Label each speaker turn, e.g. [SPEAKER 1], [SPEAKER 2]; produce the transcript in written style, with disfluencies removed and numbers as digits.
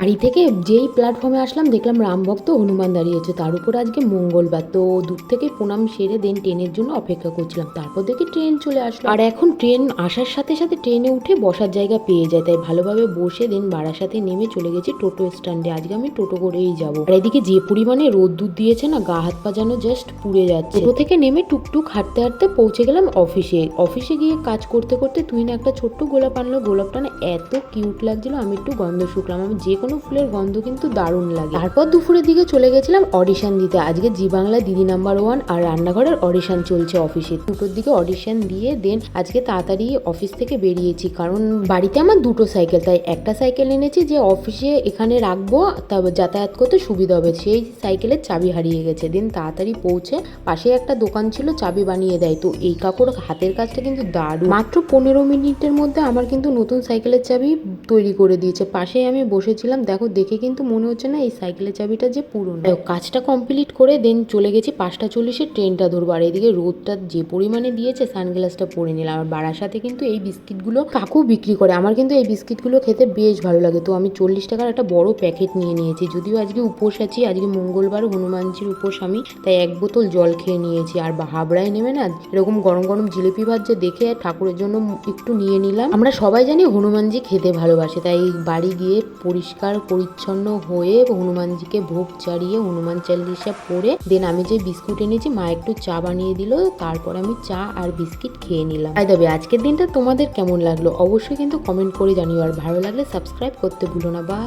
[SPEAKER 1] বাড়ি থেকে যেই প্ল্যাটফর্মে আসলাম দেখলাম রামভক্ত হনুমান দাঁড়িয়েছে, তার উপর আজকে মঙ্গলবার, তো দূর থেকে প্রণাম সেরে দেন ট্রেনের জন্য অপেক্ষা করছিলাম। তারপর দেখি ট্রেন চলে আসলো, আর এখন ট্রেন আসার সাথে সাথে ট্রেনে উঠে বসার জায়গা পেয়ে যায়, তাই ভালোভাবে বসে দেন বারাসাতে নেমে চলে গেছি টোটো স্ট্যান্ডে। আজকে আমি টোটো করেই যাবো। আর এদিকে যে পরিমাণে রোদ্দুর দিয়েছে না, গা হাত পা যেন জাস্ট পুড়ে যাচ্ছে। টোটো থেকে নেমে টুকটুক হাঁটতে হাঁটতে পৌঁছে গেলাম অফিসে গিয়ে কাজ করতে করতে তুই না একটা ছোট্ট গোলাপ আনলো। গোলাপটা না এত কিউট লাগছিল, আমি একটু গন্ধ শুকলাম। আমি যে কোনো ফুলের গন্ধ কিন্তু দারুণ লাগে। তারপর দুপুরের দিকে চলে গেছিলাম অডিশন দিতে। আজকে জি বাংলা দিদি নাম্বার 1 আর রান্নাঘরের অডিশন চলছে অফিসে। দুটোর দিকে অডিশন দিয়ে দেন আজকে তাড়াতাড়ি অফিস থেকে বেরিয়েছি, কারণ বাড়িতে আমার দুটো সাইকেল, তাই একটা সাইকেল এনেছি যে অফিসে এখানে রাখবো, তারপর যাতায়াত করতে সুবিধা হবে। সেই সাইকেলের চাবি হারিয়ে গেছে। দেন তাড়াতাড়ি পৌঁছে পাশে একটা দোকান ছিল, চাবি বানিয়ে দেয়। তো এই কাকুর হাতের কাজটা কিন্তু দারুণ। মাত্র 15 মিনিটের মধ্যে আমার কিন্তু নতুন সাইকেলের চাবি তৈরি করে দিয়েছে। পাশেই আমি বসেছিলাম, দেখে কিন্তু মনে হচ্ছে না এই সাইকেলের চাবিটা যে পুরনো। কাজটা কমপ্লিট করে দেন চলে গেছি 5টা 40-এ ট্রেনটা ধরবো। আর এদিকে রোদটা যে পরিমাণে দিয়েছে সানগ্লাসটা পরে নিলাম। আর বারাসাতে কিন্তু এই বিস্কিটগুলো কাকু বিক্রি করে, আমার কিন্তু এই বিস্কিটগুলো খেতে বেশ ভালো লাগে। তো আমি 40 টাকার একটা বড় প্যাকেট নিয়ে নিয়েছি। যদিও আজকে উপোস আছি, আজকে মঙ্গলবার, হনুমানজির উপোস আমি, তাই 1 বোতল জল খেয়ে নিয়েছি। আর হাবড়ায় নেমে না এরকম গরম গরম জিলিপি ভাজছে দেখে ঠাকুরের জন্য একটু নিয়ে নিলাম। আমরা সবাই জানি হনুমানজি খেতে ভালোবাসে, তাই বাড়ি গিয়ে পরিষ্কার পরিচ্ছন্ন হয়ে হনুমানজিকে ভোগ চাড়িয়ে হনুমান চালিসা পড়ে দেন আমি যে বিস্কুট এনেছি মা একটু চা বানিয়ে দিল, তারপর আমি চা আর বিস্কিট খেয়ে নিলাম। তাই তবে আজকের দিনটা তোমাদের কেমন লাগলো অবশ্যই কিন্তু কমেন্ট করে জানিও, আর ভালো লাগলে সাবস্ক্রাইব করতে ভুলো না। বা